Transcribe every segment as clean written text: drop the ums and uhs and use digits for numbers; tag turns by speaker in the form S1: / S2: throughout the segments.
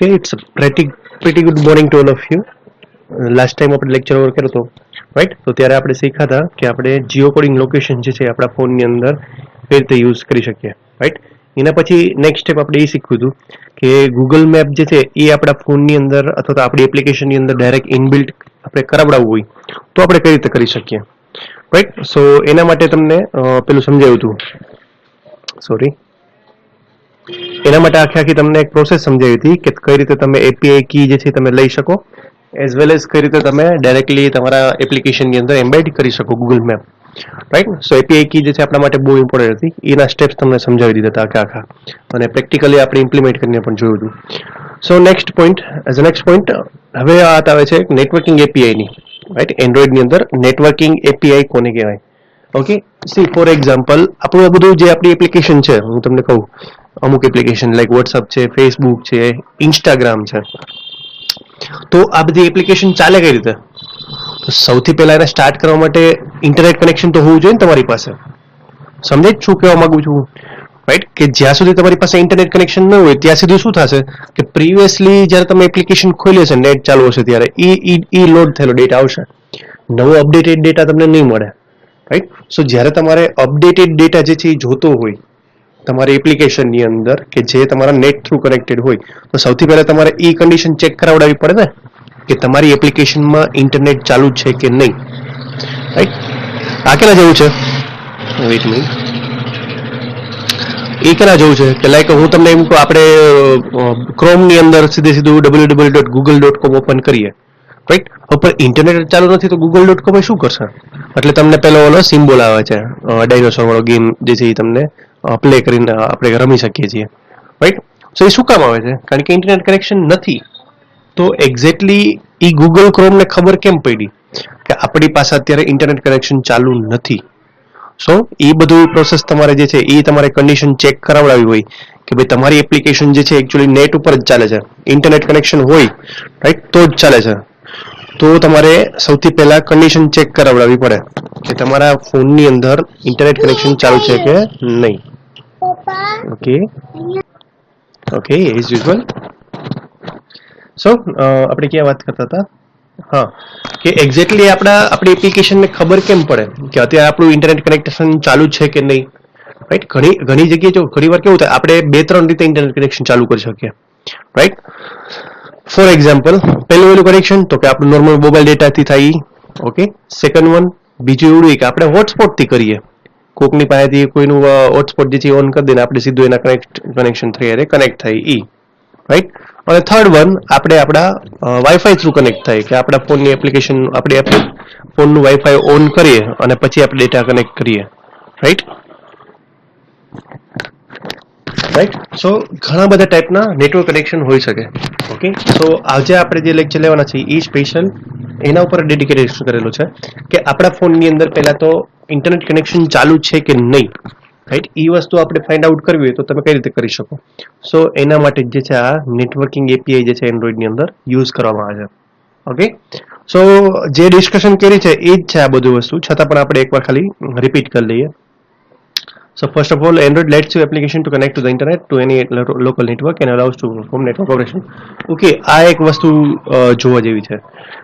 S1: Okay, it's a pretty good morning to all of you. Last time આપણે lecture over કર્યો હતો right, તો ત્યારે આપણે શીખ્યા હતા કે આપણે જીઓ કોડિંગ લોકેશન જે છે આપણા ફોનની અંદર કઈ રીતે યુઝ કરી શકીએ રાઈટ. એના પછી નેક્સ્ટ સ્ટેપ આપણે એ શીખ્યું હતું કે ગૂગલ મેપ જે છે એ આપણા ફોનની અંદર અથવા તો આપણી એપ્લિકેશનની અંદર ડાયરેક્ટ ઇનબિલ્ટ આપણે કરાવડાવવું હોય તો આપણે કઈ રીતે કરી શકીએ રાઈટ. સો એના માટે તમને પેલું સમજાવ્યું હતું, સોરી, એના માટે આખી તમને એક પ્રોસેસ સમજાવી હતી કે કઈ રીતે તમે એપીઆઈ કી જે છે તમે લઈ શકો, એઝ વેલ એઝ કઈ રીતે તમે ડાયરેક્ટલી તમારા એપ્લિકેશનની અંદર એમ્બેડ કરી શકો ગૂગલ મેપ રાઈટ. સો એપીઆઈ કી જે છે આપણા માટે બહુ ઇમ્પોર્ટન્ટ હતી, એના સ્ટેપ્સ તમને સમજાવી દીધા હતા આખા અને પ્રેક્ટિકલી આપણે ઇમ્પ્લિમેન્ટ કરીને પણ જોયું હતું. So next point, as a next point હવે આ આવે છે નેટવર્કિંગ એપીઆઈની રાઈટ. એન્ડ્રોઈડની અંદર નેટવર્કિંગ એપીઆઈ કોને કહેવાય? ઓકે, સી ફોર એક્ઝામ્પલ આપણું આ બધું જે આપણી એપ્લિકેશન છે, હું તમને કહું અમુક એપ્લિકેશન લાઈક વોટ્સઅપ છે, ફેસબુક છે, ઇન્સ્ટાગ્રામ છે, તો આ બધી એપ્લિકેશન ચાલે કઈ રીતે? તો સૌથી પહેલા એને સ્ટાર્ટ કરવા માટે ઇન્ટરનેટ કનેક્શન તો હોવું જોઈએ ને તમારી પાસે. સમજે જ શું કહેવા માંગુ છું રાઈટ, કે જ્યાં સુધી તમારી પાસે ઇન્ટરનેટ કનેક્શન ન હોય ત્યાં સુધી શું થશે કે પ્રીવિયસલી જ્યારે તમે એપ્લિકેશન ખોલી હશે, નેટ ચાલુ હશે, ત્યારે ઈ લોડ થયેલો ડેટા આવશે, નવો અપડેટેડ ડેટા તમને નહીં મળે રાઈટ. સો જ્યારે તમારે અપડેટેડ ડેટા જે છે એ જોતો હોય તમારી એપ્લિકેશનની અંદર કે જે તમારા નેટ થ્રુ કનેક્ટેડ હોય, તો સૌથી પહેલા તમારે ઈ કન્ડિશન ચેક કરાવડાવવી પડે ને કે તમારી એપ્લિકેશનમાં ઇન્ટરનેટ ચાલુ છે કે નહીં રાઈટ. આ કેના જેવું છે? વેઇટ મિનિટ, એ કેના જેવું છે કે લાઈક હું તમને એમ કહું, આપણે ક્રોમની અંદર સીધું www.google.com ઓપન કરીએ રાઈટ, ઉપર ઇન્ટરનેટ ચાલુ નથી તો google.com શું કરશે? એટલે તમને પેલો ઓલો સિમ્બોલ આવે છે ડાયનોસોર વાળો ગેમ જે છે એ તમને પ્લે કરીને આપણે રમી શકીએ છીએ રાઈટ. સો એ શું કામ આવે છે? કારણ કે ઇન્ટરનેટ કનેક્શન નથી. તો એક્ઝેક્ટલી એ ગૂગલ ક્રોમને ખબર કેમ પડી કે આપણી પાસે અત્યારે ઇન્ટરનેટ કનેક્શન ચાલુ નથી? સો એ બધું પ્રોસેસ તમારે જે છે એ તમારે કન્ડિશન ચેક કરાવડાવી હોય કે ભાઈ તમારી એપ્લિકેશન જે છે એકચ્યુઅલી નેટ ઉપર જ ચાલે છે, ઇન્ટરનેટ કનેક્શન હોય રાઈટ તો જ ચાલે છે. તો તમારે સૌથી પહેલા કન્ડિશન ચેક કરાવડાવવી પડે કે તમારા ફોનની અંદર ઇન્ટરનેટ કનેક્શન ચાલુ છે કે નહીં. Okay okay, as usual. So આપણે ક્યાં વાત કરતા હતા? હા, કે એક્ઝેક્ટલી આપણી એપ્લિકેશનને ખબર કેમ પડે કે અત્યારે આપણું ઇન્ટરનેટ કનેક્શન ચાલુ છે કે નહીં રાઈટ. ઘણી જગ્યાએ જો ઘણી વાર કેવું થાય, આપણે 2-3 રીતે ઇન્ટરનેટ કનેક્શન ચાલુ કરી શકીએ રાઈટ. ફોર એક્ઝામ્પલ, પહેલું કનેક્શન તો કે આપણું નોર્મલ મોબાઈલ ડેટાથી થાય. ઓકે, સેકન્ડ વન બીજું એવું કે આપણે હોટસ્પોટથી કરીએ, કોકની પાસેથી કોઈનું હોટસ્પોટ જે છે ઓન કરી દઈને આપણે સીધું એના કનેક્શન થઈ કનેક્ટ થાય ઈ રાઈટ. અને થર્ડ વન આપણે આપણા વાઈફાઈ થ્રુ કનેક્ટ થાય કે આપણા ફોનની એપ્લિકેશન આપણે ફોનનું વાઈફાઈ ઓન કરીએ અને પછી આપણે ડેટા કનેક્ટ કરીએ રાઈટ રાઈટ. સો ઘણા બધા ટાઈપના નેટવર્ક કનેક્શન હોઈ શકે. ઓકે, સો આજે આપણે જે લેક્ચર લેવાના છે એ સ્પેશિયલ એના ઉપર ડેડિકેટેડ કરેલું છે કે આપણા ફોનની અંદર પહેલા તો ઇન્ટરનેટ કનેક્શન ચાલુ છે કે નહીં રાઈટ. એ વસ્તુ આપણે ફાઇન્ડ આઉટ કરવી હોય તો તમે કઈ રીતે કરી શકો? સો એના માટે જે છે આ નેટવર્કિંગ એપીઆઈ જે છે એન્ડ્રોઈડની અંદર યુઝ કરવામાં આવે છે. ઓકે, સો જે ડિસ્કશન કરી છે એ જ છે આ બધું વસ્તુ, છતાં પણ આપણે એકવાર ખાલી રિપીટ કરી લઈએ. So first of all, Android lets you application to connect to the internet to any local network and allows to perform network operation. Okay, આ એક વસ્તુ જોવા જેવી છે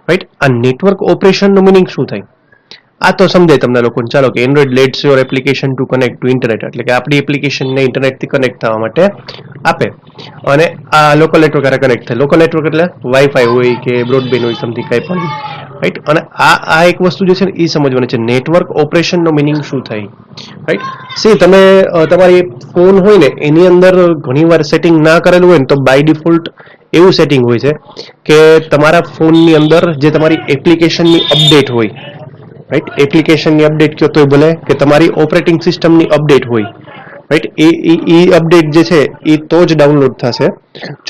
S1: રાઈટ. આ નેટવર્ક ઓપરેશનનું મિનિંગ શું થાય આ તો સમજાય તમને લોકોને. ચાલો કે Android let's your application to connect to internet, એટલે કે આપણી એપ્લિકેશનને ઇન્ટરનેટથી કનેક્ટ થવા માટે આપે અને આ લોકલ નેટવર્ક હારે કનેક્ટ થાય. લોકલ નેટવર્ક એટલે વાઈફાઈ હોય કે બ્રોડબેન્ડ હોય, સમથિંગ કાંઈ પણ રાઈટ. અને આ એક વસ્તુ જે છે ને એ સમજવાની છે, નેટવર્ક ઓપરેશનનો મિનિંગ શું થાય રાઈટ. સી તમે તમારી ફોન હોય ને એની અંદર ઘણીવાર સેટિંગ ના કરેલું હોય ને તો બાય ડિફોલ્ટ એવું સેટિંગ હોય છે કે તમારા ફોનની અંદર જે તમારી એપ્લિકેશનની અપડેટ હોય રાઈટ, એપ્લિકેશનની અપડેટ કયો તોય ભલે કે તમારી ઓપરેટિંગ સિસ્ટમની અપડેટ હોય રાઈટ, એ અપડેટ જે છે એ તો જ ડાઉનલોડ થશે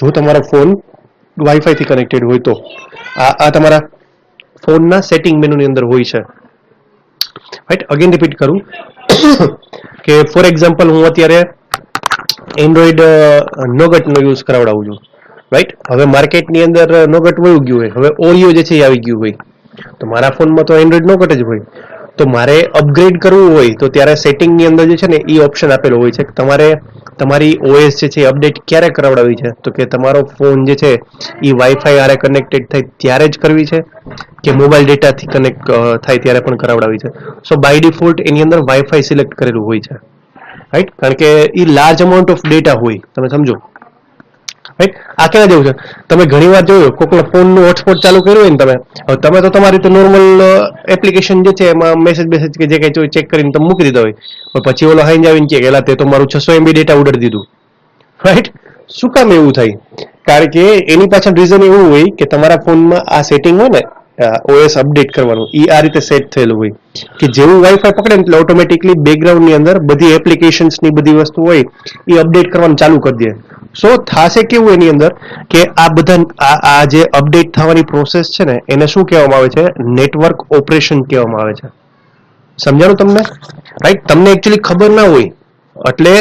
S1: જો તમારો ફોન વાઈફાઈથી કનેક્ટેડ હોય તો. આ તમારા ફોનના સેટિંગ મેનુની અંદર હોય છે રાઈટ. અગેન રિપીટ કરું કે ફોર એક્ઝામ્પલ હું અત્યારે એન્ડ્રોઈડ નોગટનો યુઝ કરાવડાવું છું રાઈટ. હવે માર્કેટની અંદર નોગટ વયું ગયું હોય, હવે ઓરિયો જે છે એ આવી ગયું હોય, તો મારા ફોનમાં તો એન્ડ્રોઈડ નોગટ જ હોય. તો મારે અપગ્રેડ કરવું હોય તો ત્યારે સેટિંગની અંદર જે છે ને એ ઓપ્શન આપેલો હોય છે કે તમારે તમારી ઓએસ જે છે એ અપડેટ ક્યારે કરાવડાવી છે, તો કે તમારો ફોન જે છે એ વાઈફાઈ હારે કનેક્ટેડ થાય ત્યારે જ કરવી છે કે મોબાઈલ ડેટાથી કનેક્ટ થાય ત્યારે પણ કરાવડાવી છે. સો બાય ડિફોલ્ટ એની અંદર વાઈફાઈ સિલેક્ટ કરેલું હોય છે, રાઈટ, કારણ કે એ લાર્જ અમાઉન્ટ ઓફ ડેટા હોય, તમે સમજો, રાઈટ. આ કેવા જેવું છે, તમે ઘણી વાર જોયું કોઈકના ફોનનું હોટસ્પોટ ચાલુ કર્યું હોય ને તમે તો તમારી રીતે નોર્મલ એપ્લિકેશન જે છે એમાં મેસેજ કે જે કઈ ચેક કરીને તમે મૂકી દીધા હોય, પણ પછી ઓલો હાઈ આવીને કે એલા તે તો મારું 600 MB ડેટા ઉડાડી દીધું, રાઈટ. શું કામ એવું થાય? કારણ કે એની પાછળ રીઝન એવું હોય કે તમારા ફોનમાં આ સેટિંગ હોય ને ઓએસ અપડેટ કરવાનું, એ આ રીતે સેટ થયેલું હોય કે જેવું વાઈફાઈ પકડે એટલે ઓટોમેટિકલી બેકગ્રાઉન્ડની અંદર બધી એપ્લિકેશન્સની બધી વસ્તુ હોય એ અપડેટ કરવાનું ચાલુ કરી દે. સો થશે કેવું એની અંદર કે આ બધા આ જે અપડેટ થવાની પ્રોસેસ છે ને એને શું કહેવામાં આવે છે? નેટવર્ક ઓપરેશન કહેવામાં આવે છે. સમજાણું તમને? રાઈટ. તમને એકચ્યુઅલી ખબર ના હોય એટલે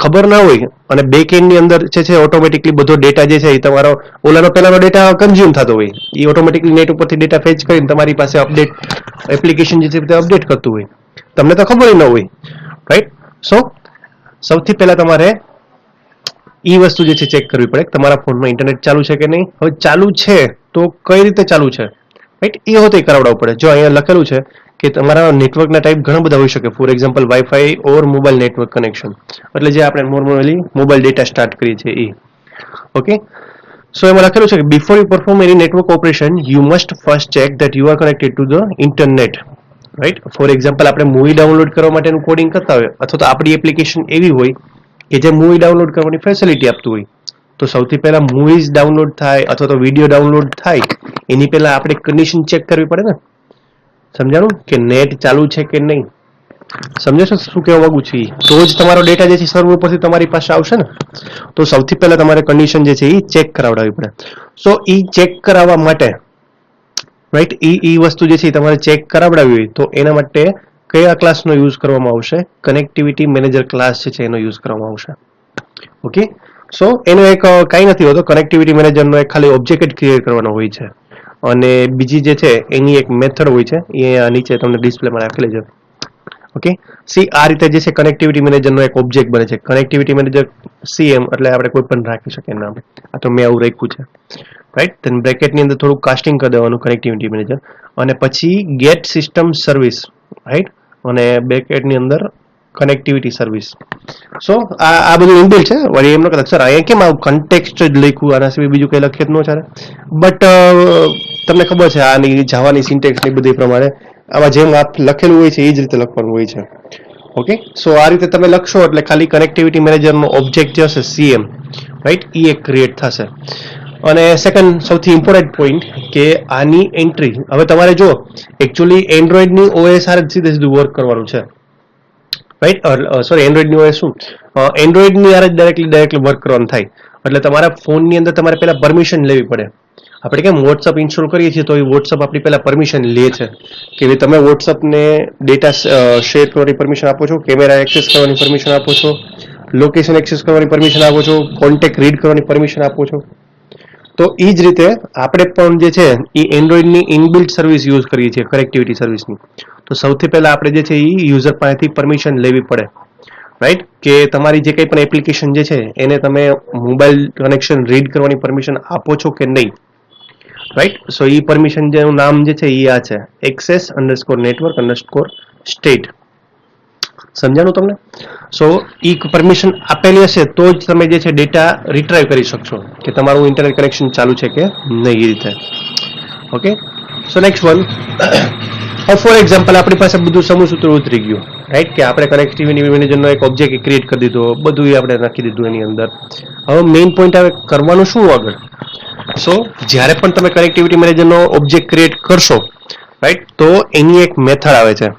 S1: ખબર ના હોય અને બેક એન્ડની અંદર છે ઓટોમેટિકલી બધો ડેટા જે છે એ તમારો ઓલાનો પહેલાનો ડેટા કન્ઝ્યુમ થતો હોય, એ ઓટોમેટિકલી નેટ ઉપરથી ડેટા ફેચ કરીને તમારી પાસે અપડેટ એપ્લિકેશન જે છે તે અપડેટ કરતું હોય, તમને તો ખબર ન હોય, રાઈટ. સો સૌથી પહેલા તમારે એ વસ્તુ જે છે ચેક કરવી પડે તમારા ફોનમાં ઇન્ટરનેટ ચાલુ છે કે નહીં. હવે ચાલુ છે તો કઈ રીતે ચાલુ છે, રાઈટ, એ હોતે કરાવડાવવું પડે. જો અહીંયા લખેલું છે કે તમારા નેટવર્કના ટાઈપ ઘણા બધા હોઈ શકે, for example wifi or mobile network connection, એટલે જે આપણે નોર્મલી મોબાઈલ ડેટા સ્ટાર્ટ કરીએ છીએ એ. ઓકે, સો એમાં લખેલું છે કે before you perform any network operation you must first check that you are connected to the internet, right. For example આપણે મૂવી ડાઉનલોડ કરવા માટેનું કોડિંગ કરતા હોય અથવા તો આપણી એપ્લિકેશન એવી હોય કે જે મૂવી ડાઉનલોડ કરવાની ફેસિલિટી આપતું હોય, તો સૌથી પહેલા મૂવીઝ ડાઉનલોડ થાય અથવા તો વિડીયો ડાઉનલોડ થાય એની પહેલા આપણે કન્ડિશન ચેક કરવી પડે ને. સમજાણું કે નેટ ચાલુ છે કે નહીં? સમજો છો શું કહેવા માંગુ છું? તો જ તમારો ડેટા જે છે સર્વર ઉપરથી તમારી પાસે આવશે ને. તો સૌથી પહેલા તમારે કન્ડિશન જે છે એ ચેક કરાવડાવવી પડે. સો એ ચેક કરાવવા માટે, રાઈટ, એ વસ્તુ જે છે એ તમારે ચેક કરાવડાવવી હોય તો એના માટે કયા ક્લાસનો યુઝ કરવામાં આવશે? કનેક્ટિવિટી મેનેજર ક્લાસ છે એનો યુઝ કરવામાં આવશે. ઓકે, સો એનો એક કાંઈ નથી હોતો, કનેક્ટિવિટી મેનેજરનો એક ખાલી ઓબ્જેક્ટ ક્રિએટ કરવાનો હોય છે અને બીજી જે છે એની એક મેથડ હોય છે એ નીચે તમને ડિસ્પ્લેમાં રાખેલી છે. ઓકે, સી આ રીતે જે છે કનેક્ટિવિટી મેનેજરનો એક ઓબ્જેક્ટ બને છે. કનેક્ટિવિટી મેનેજર CM એટલે આપણે કોઈ પણ રાખી શકીએ નામ. આ તો મેં આવું રાખ્યું છે, રાઈટ. then બ્રેકેટની અંદર થોડું કાસ્ટિંગ કરી દેવાનું કનેક્ટિવિટી મેનેજર અને પછી ગેટ સિસ્ટમ સર્વિસ, રાઈટ, અને બ્રેકેટની અંદર કનેક્ટિવિટી સર્વિસ. સો આ બધું ઇનબિલ્ટ છે. વળી એમ ન કહેતા સર અહીંયા કેમ આવું કન્ટેક્સ્ટ જ લખ્યું, આના સિવાય બીજું કંઈ લખીએ જ ન ચાલે. બટ તમને ખબર છે આની જાવાની સિન્ટેક્સની બધી પ્રમાણે આમાં જેમ આપ લખેલું હોય છે એ જ રીતે લખવાનું હોય છે. ઓકે, સો આ રીતે તમે લખશો એટલે ખાલી કનેક્ટિવિટી મેનેજરનો ઓબ્જેક્ટ જે હશે CM, રાઈટ, એ એક ક્રિએટ થશે. અને સેકન્ડ સૌથી ઇમ્પોર્ટન્ટ પોઈન્ટ કે આની એન્ટ્રી હવે તમારે જો એકચ્યુઅલી એન્ડ્રોઈડની OS હારે સીધું વર્ક કરવાનું છે, રાઈટ. સોરી, એન્ડ્રોઈડની OS શું, એન્ડ્રોઈડની હારે ડાયરેક્ટલી વર્ક કરવાનું થાય એટલે તમારા ફોનની અંદર તમારે પહેલા પરમિશન લેવી પડે. આપણે કેમ વોટ્સઅપ ઇન્સ્ટોલ કરીએ છીએ તો એ વોટ્સઅપ આપણી પહેલા પરમિશન લે છે કે તમે વોટ્સઅપને ડેટા શેર કરવાની પરમિશન આપો છો, કેમેરા એક્સેસ કરવાની પરમિશન આપો છો, લોકેશન એક્સેસ કરવાની પરમિશન આપો છો, કોન્ટેક્ટ રીડ કરવાની પરમિશન આપો છો. તો એ જ રીતે આપણે પણ જે છે એ એન્ડ્રોઈડની ઇનબિલ્ટ સર્વિસ યુઝ કરીએ છીએ કનેક્ટિવિટી સર્વિસની. તો સૌથી પહેલા આપણે જે છે એ યુઝર પાસેથી પરમિશન લેવી પડે, રાઈટ, કે તમારી જે કંઈ પણ એપ્લિકેશન જે છે એને તમે મોબાઈલ કનેક્શન રીડ કરવાની પરમિશન આપો છો કે નહીં, રાઈટ. સો એ પરમિશન જેનું નામ જે છે એ આ છે access_network_state. સમજાણું તમને? સો એ પરમિશન આપેલી હશે તો જ તમે જે છે ડેટા રિટ્રાઈવ કરી શકશો કે તમારું ઇન્ટરનેટ કનેક્શન ચાલુ છે કે નહીં, એ રીતે. Okay, so next one, for example આપણી પાસે બધું સમૂહસૂત્ર ઉતરી ગયું, રાઈટ, કે આપણે કનેક્ટિવિટી મેનેજરનો એક ઓબ્જેક્ટ ક્રિએટ કરી દીધો, બધું આપણે નાખી દીધું એની અંદર. હવે મેઇન પોઈન્ટ આવે કરવાનું શું આગળ. સો જ્યારે પણ તમે કનેક્ટિવિટી મેનેજરનો ઓબ્જેક્ટ ક્રિએટ કરશો, રાઈટ, તો એની એક મેથડ આવે છે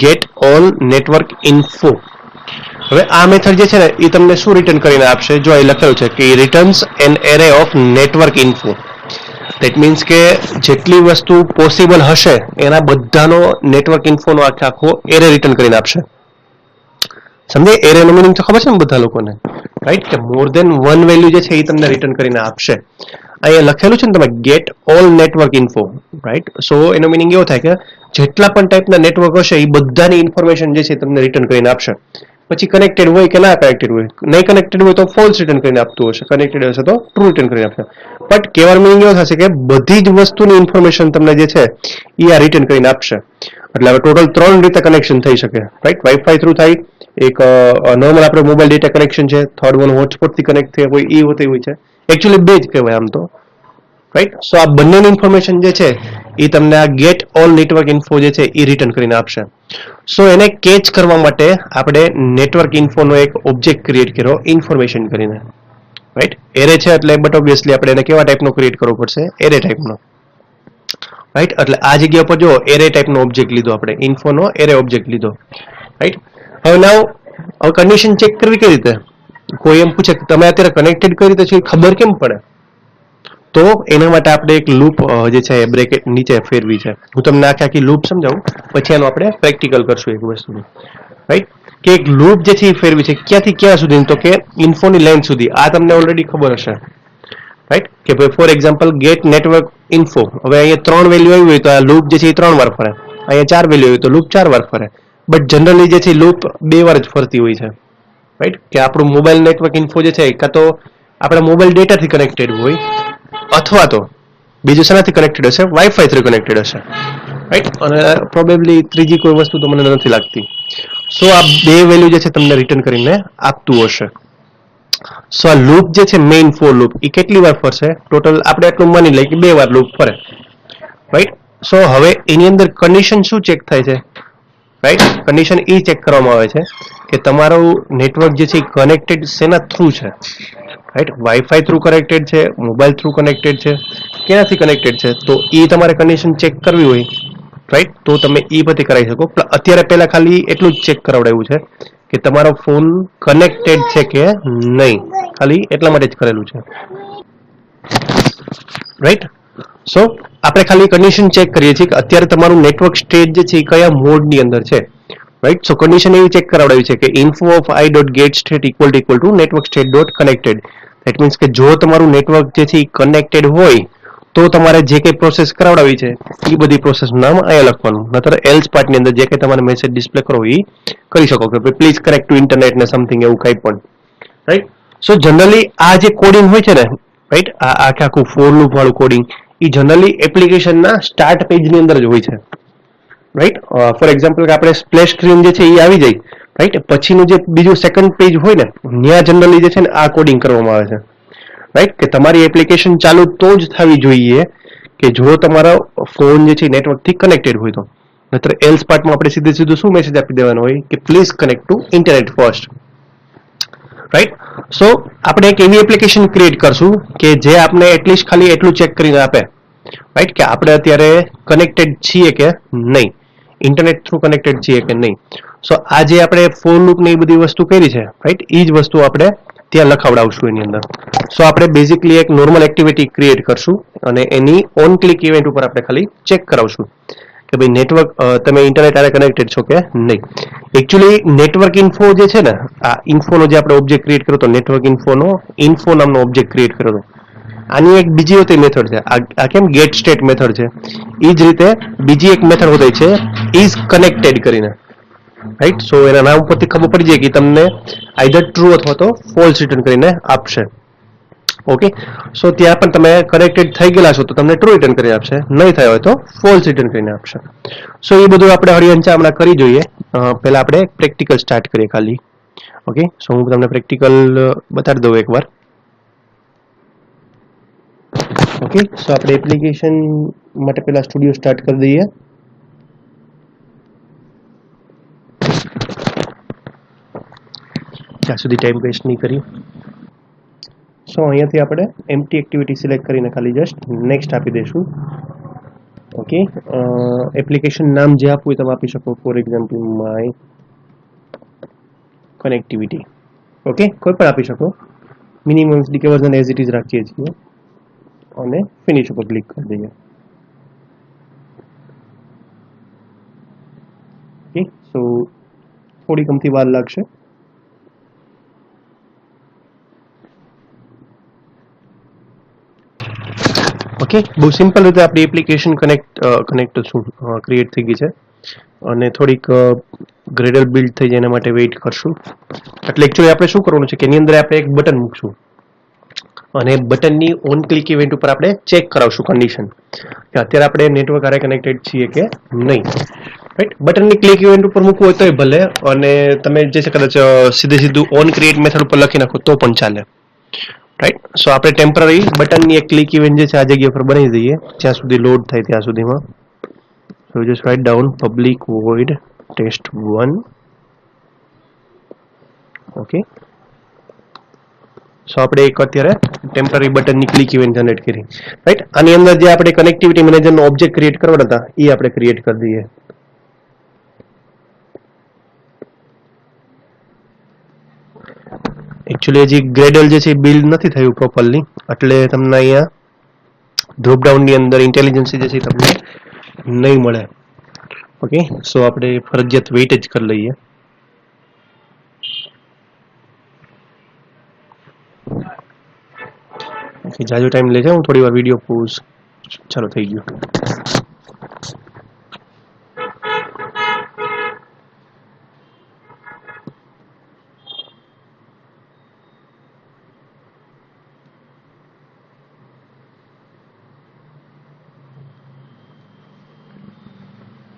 S1: ગેટ ઓલ નેટવર્ક ઇન્ફો. હવે આ મેથડ જે છે ને એ તમને શું રિટર્ન કરીને આપશે? જો અહીં લખેલું છે કે returns an array of network info. That means કે જેટલી વસ્તુ પોસિબલ હશે એના બધાનો નેટવર્ક ઇન્ફોનો આખો એરે રિટર્ન કરીને આપશે. સમજે? એરેનો મિનિંગ તો ખબર છે ને બધા લોકોને, રાઈટ, કે મોર ધેન વન વેલ્યુ જે છે એ તમને રિટર્ન કરીને આપશે. અહીંયા લખેલું છે ને તમે get all network info, right? So એનો મિનિંગ એવો થાય કે જેટલા પણ ટાઈપના નેટવર્ક હશે એ બધાની ઇન્ફોર્મેશન જે છે તમને રિટર્ન કરીને આપશે. પછી કનેક્ટેડ હોય કે ના કનેક્ટેડ હોય, નહીં કનેક્ટેડ હોય તો ફોલ્સ રિટર્ન કરીને આપતું હશે, કનેક્ટેડ હશે તો ટ્રુ રિટર્ન કરીને આપશે. બટ કહેવાનો મિનિંગ એવો થશે કે બધી જ વસ્તુની ઇન્ફોર્મેશન તમને જે છે એ આ રિટર્ન કરીને આપશે. એટલે હવે ટોટલ 3 રીતે કનેક્શન થઈ શકે, રાઈટ? વાઈફાઈ થ્રુ થાય, એક નોર્મલ આપણે મોબાઈલ ડેટા કનેક્શન છે, થર્ડ વન હોટસ્પોટ થી કનેક્ટ થઈ હોય એ હોતી હોય છે. એકચ્યુઅલી બે જ કહેવાય આમ તો, રાઈટ? સો આ બંનેની ઇન્ફોર્મેશન જે છે એ તમને આ ગેટ ઓલ નેટવર્ક ઇન્ફો જે છે એ રિટર્ન કરીને આપશે. સો એને કેચ કરવા માટે આપણે નેટવર્ક ઇન્ફોનો એક ઓબ્જેક્ટ ક્રિએટ કર્યો ઇન્ફોર્મેશન કરીને, રાઈટ? એરે છે એટલે બટ ઓબ્વિયસલી આપણે એને કેવા ટાઈપનો ક્રિએટ કરવો પડશે? એરે ટાઈપનો, રાઈટ? એટલે આ જગ્યા પર જો એરે ટાઈપનો ઓબ્જેક્ટ લીધો, આપણે ઇન્ફોનો એરે ઓબ્જેક્ટ લીધો, રાઈટ? હવે નાવ હવે કન્ડિશન ચેક કરવી કઈ રીતે? કોઈ એમ પૂછે કે તમે અત્યારે કનેક્ટેડ કઈ રીતે છે, ખબર કેમ પડે? તો એના માટે આપણે એક લૂપ જે છે બ્રેકેટ નીચે ફેરવી છે. હું તમને આખી લૂપ સમજાવું, પછી આનું આપણે પ્રેક્ટિકલ કરશું એક વસ્તુનું, રાઈટ? કે એક લૂપ જે છે એ ફેરવી છે ક્યાંથી ક્યાં સુધી? તો કે ઇન્ફોની લેન્થ સુધી. આ તમને ઓલરેડી ખબર હશે, રાઈટ? કે ભાઈ for example get network info, હવે અહીંયા 3 વેલ્યુ આવી હોય તો આ લૂપ જે છે એ 3 વાર ફરે. અહીંયા 4 વેલ્યુ હોય તો લૂપ 4 વાર ફરે. બટ જનરલી જે છે લૂપ 2 વાર જ ફરતી હોય છે, રાઈટ? કે આપણું મોબાઈલ નેટવર્ક ઇન્ફો જે છે કાં તો આપણા મોબાઈલ ડેટાથી કનેક્ટેડ હોય, અથવા તો બીજું શેનાથી કનેક્ટેડ હશે? વાઈફાઈ થ્રુ કનેક્ટેડ હશે, રાઈટ? અને પ્રોબેબલી ત્રીજી કોઈ વસ્તુ તો મને નથી લાગતી. સો આ બે વેલ્યુ જે છે તમને રિટર્ન કરીને આપતું હશે. સો આ લૂપ જે છે મેઇન ફોર લૂપ એ કેટલી વાર ફરશે? ટોટલ આપણે એટલું માની લઈએ કે 2 વાર લૂપ ફરે, રાઈટ? સો હવે એની અંદર કન્ડિશન શું ચેક થાય છે, રાઈટ? કન્ડિશન એ ચેક કરવામાં આવે છે કે તમારું નેટવર્ક જે છે કનેક્ટેડ શેના થ્રુ છે, રાઈટ? વાઈફાઈ થ્રુ કનેક્ટેડ છે, મોબાઈલ થ્રુ કનેક્ટેડ છે, ક્યાંથી કનેક્ટેડ છે? તો એ તમારે કન્ડિશન ચેક કરવી હોય, રાઈટ? તો તમે એ બધી કરાવી શકો. અત્યારે પહેલા ખાલી એટલું જ ચેક કરાવડાવ્યું છે કે તમારો ફોન કનેક્ટેડ છે કે નહીં, ખાલી એટલા માટે જ કરેલું છે, રાઈટ? સો આપણે ખાલી કન્ડિશન ચેક કરીએ છીએ કે અત્યારે તમારું નેટવર્ક સ્ટેટ જે છે એ કયા મોડની અંદર છે, રાઈટ? સો કન્ડિશન એવી ચેક કરાવડાવી છે કે info of I dot get state equal to network state dot connected. That means કે જો તમારું નેટવર્ક જે છે એ કનેક્ટેડ હોય તો તમારે જે કંઈ પ્રોસેસ કરાવડાવી છે એ બધી પ્રોસેસ નામ અહીંયા લખવાનું, નતર એલ્સ પાર્ટની અંદર જે કંઈ તમારે મેસેજ ડિસ્પ્લે કરવો એ કરી શકો કે પ્લીઝ કનેક્ટ ટુ ઇન્ટરનેટ ને સમથિંગ એવું કંઈ પણ, રાઈટ? સો જનરલી આ જે કોડિંગ હોય છે ને, રાઈટ? આ આખું ફોર લૂપ વાળું કોડિંગ એ જનરલી એપ્લિકેશનના સ્ટાર્ટ પેજની અંદર જ હોય છે, રાઈટ? ફોર એક્ઝામ્પલ કે આપણે સ્પ્લેશ સ્ક્રીન જે છે એ આવી જાય, રાઈટ? પછીનું જે બીજું સેકન્ડ પેજ હોય ને ત્યાં જનરલી જે છે ને આ કોડિંગ કરવામાં આવે છે, રાઈટ? કે તમારી એપ્લિકેશન ચાલુ તો જ થવી જોઈએ કે જો તમારો ફોન જે છે નેટવર્કથી કનેક્ટેડ હોય તો, નહીતર એલ્સ પાર્ટમાં આપણે સીધું શું મેસેજ આપી દેવાનો હોય કે please connect to internet first, right? So આપણે એક એવી એપ્લિકેશન ક્રિએટ કરશું કે જે આપણે એટલીસ્ટ ખાલી એટલું ચેક કરીને આપે, રાઈટ? કે આપણે અત્યારે કનેક્ટેડ છીએ કે નહીં, ઇન્ટરનેટ થ્રુ કનેક્ટેડ છીએ કે નહીં. સો આ જે આપણે ફોર લૂપ ને એ બધી વસ્તુ કરી છે, રાઈટ? એ જ વસ્તુ આપણે ત્યાં લખાવડાવશું એની અંદર. સો આપણે બેઝિકલી એક નોર્મલ એક્ટિવિટી ક્રિએટ કરશું અને એની ઓન ક્લિક ઇવેન્ટ ઉપર આપણે ખાલી ચેક કરાવશું કે ભાઈ નેટવર્ક તમે ઇન્ટરનેટ આરે કનેક્ટેડ છો કે નહીં. એકચ્યુઅલી નેટવર્ક ઇન્ફો જે છે ને, આ ઇન્ફોનો જે આપણે ઓબ્જેક્ટ ક્રિએટ કર્યો હતો, નેટવર્ક ઇન્ફોનો ઇન્ફો નામનો ઓબ્જેક્ટ ક્રિએટ કર્યો હતો, આની એક બીજી હોતી મેથડ છે, આ કેમ ગેટ સ્ટેટ મેથડ છે એ જ રીતે બીજી એક મેથડ હોતી છે ઇઝ કનેક્ટેડ કરીને, રાઈટ? સો એના નામ પરથી ખબર પડી જાય કે તમને આઈધર ટ્રુ અથવા તો ફોલ્સ રિટર્ન કરીને આપશે. ઓકે, સો ત્યાં પણ તમે કનેક્ટેડ થઈ ગયેલા છો તો તમને ટ્રુ રિટર્ન કરી આપશે, નહીં થયો હોય તો ફોલ્સ રિટર્ન કરીને આપશે. સો એ બધું આપણે હરિયંચા હમણાં કરી જોઈએ. પહેલા આપણે પ્રેક્ટિકલ સ્ટાર્ટ કરીએ ખાલી. ઓકે, સો હું તમને પ્રેક્ટિકલ બતાડી દઉં એકવાર. ઓકે, સો આપણે એપ્લિકેશન માટે પહેલા સ્ટુડિયો સ્ટાર્ટ કરી દઈએ. ત્યાં સુધી ટાઈમ વેસ્ટ નહીં કરી. સો અહીંયાથી આપણે એમ્પ્ટી એક્ટિવિટી સિલેક્ટ કરીને ખાલી જસ્ટ નેક્સ્ટ આપી દઈશું. ઓકે, એપ્લિકેશન નામ જે આપવું હોય તમે આપી શકો. For example my connectivity. Okay, કોઈ પણ આપી શકો. Minimum SDK version as it is રાખીએ છીએ અને ફિનિશ ઉપર ક્લિક કરી દઈએ. ઓકે, સો થોડી ગમતી વાર લાગશે. ઓકે, બહુ સિમ્પલ રીતે આપણી એપ્લિકેશન કનેક્ટ શું ક્રિએટ થઈ ગઈ છે અને થોડીક ગ્રેડલ બિલ્ડ થઈ જાય એના માટે વેઇટ કરશું. એટલે એકચ્યુઅલી આપણે શું કરવાનું છે કે એની અંદર આપણે એક બટન મૂકશું અને બટનની ઓન ક્લિક ઇવેન્ટ ઉપર આપણે ચેક કરાવશું કન્ડિશન કે અત્યારે આપણે નેટવર્ક હારે કનેક્ટેડ છીએ કે નહીં. રાઈટ, બટનની ક્લિક ઇવેન્ટ ઉપર મૂકવું હોય તોય ભલે, અને તમે જે છે કદાચ સીધું ઓન ક્રિએટ મેથડ ઉપર લખી નાખો તો પણ ચાલે. રાઈટ, સો આપણે ટેમ્પરરી બટનની એક ક્લિક ઇવેન્ટ જે છે આ જગ્યા પર બનાવી દઈએ જ્યાં સુધી લોડ થાય ત્યાં સુધીમાં. So just write down public void test1. Okay, so આપણે એક અત્યારે ટેમ્પરરી બટનની ક્લિક ઇવેન્ટ જનરેટ કરી. રાઈટ, આની અંદર જે આપણે કનેક્ટિવિટી મેનેજરનો ઓબ્જેક્ટ ક્રિએટ કરવાના હતા એ આપણે ક્રિએટ કરી દઈએ. એકચ્યુઅલી હજી ગ્રેડલ જે છે બિલ્ડ નથી થયું પ્રોપરલી, એટલે તમને અહીંયા ડ્રોપ ડાઉનની અંદર ઇન્ટેલિજન્સ જે છે તમને નહીં મળે. ઓકે, સો આપણે ફરજિયાત વેઇટ જ કરી લઈએ. જાજો ટાઈમ લે છે, હું થોડી વાર વિડીયો પોઝ. ચાલો, થઈ ગયું.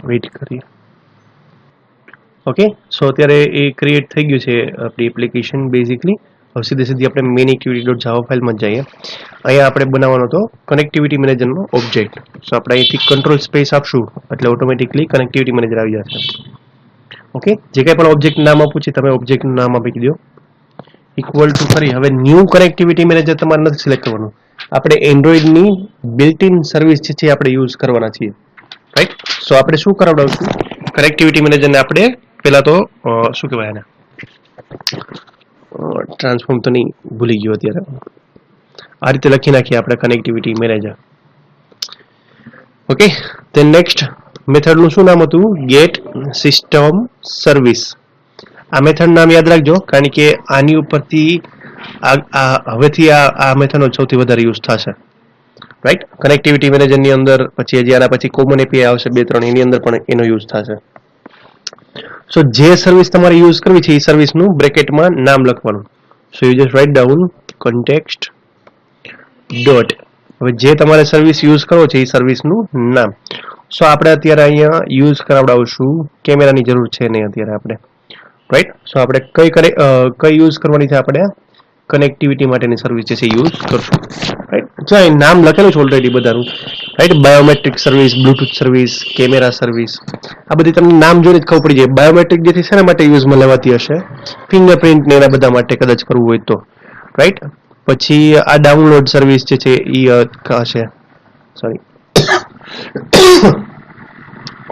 S1: વેઇટ કરીએ. ઓકે, સો અત્યારે એ ક્રિએટ થઈ ગયું છે આપણી એપ્લિકેશન બેઝિકલી. હવે સીધી આપણે મેન એક્ટિવિટી ડોટ જાવા ફાઇલમાં જ જઈએ. અહીંયા આપણે બનાવવાનો હતો કનેક્ટિવિટી મેનેજરનો ઓબ્જેક્ટ. સો આપણે અહીંથી કંટ્રોલ સ્પેસ આપશું એટલે ઓટોમેટિકલી કનેક્ટિવિટી મેનેજર આવી જશે. ઓકે, જે કંઈ પણ ઓબ્જેક્ટ નામ આપવું છે તમે ઓબ્જેક્ટનું નામ આપી દો. ઇક્વલ ટુ કરી હવે ન્યૂ કનેક્ટિવિટી મેનેજર તમારે નથી સિલેક્ટ કરવાનું, આપણે એન્ડ્રોઈડની બિલ્ટ ઇન સર્વિસ છે આપણે યુઝ કરવાના છીએ. રાઈટ, સો આપણે શું કરાવડાવશું કનેક્ટિવિટી મેનેજરને આપણે પેલા તો શું કહેવાય એને ટ્રાન્સફોર્મ તો નહીં, ભૂલી ગયો અત્યારે. આ રીતે લખી નાખીએ આપણે connectivity manager. Okay, then next મેથડનું શું નામ હતું? Get system service. આ મેથડ નામ યાદ રાખજો કારણ કે આની ઉપરથી હવેથી આ મેથડનો સૌથી વધારે યુઝ થશે. રાઈટ, કનેક્ટિવિટી મેનેજરની અંદર પછી હજી આના પછી કોમન એપીઆઈ આવશે 2-3, એની અંદર પણ એનો યુઝ થશે. સો જે સર્વિસ તમારે યુઝ કરવી છે એ સર્વિસનું બ્રેકેટમાં નામ લખવાનું. સો you just write down context dot. હવે જે તમારે સર્વિસ યુઝ કરો છે એ સર્વિસનું નામ. સો આપણે અત્યારે અહીંયા યુઝ કરાવડાવશું, કેમેરાની જરૂર છે નહીં અત્યારે આપણે. રાઈટ, સો આપણે કઈ યુઝ કરવાની છે? આપણે કનેક્ટિવિટી માટેની સર્વિસ જે છે યુઝ કરશું. રાઈટ, જો અહીં નામ લખેલું છે ઓલરેડી બધાનું. Right, biometric service, Bluetooth service, camera service, આ બધી તમને નામ જોઈને જ ખબર પડી જાય. બાયોમેટ્રિક જેથી શેના માટે યુઝમાં લેવાતી હશે? ફિંગરપ્રિન્ટ ને એના બધા માટે કદાચ કરવું હોય તો. રાઈટ, પછી આ ડાઉનલોડ સર્વિસ જે છે એ હશે. સોરી.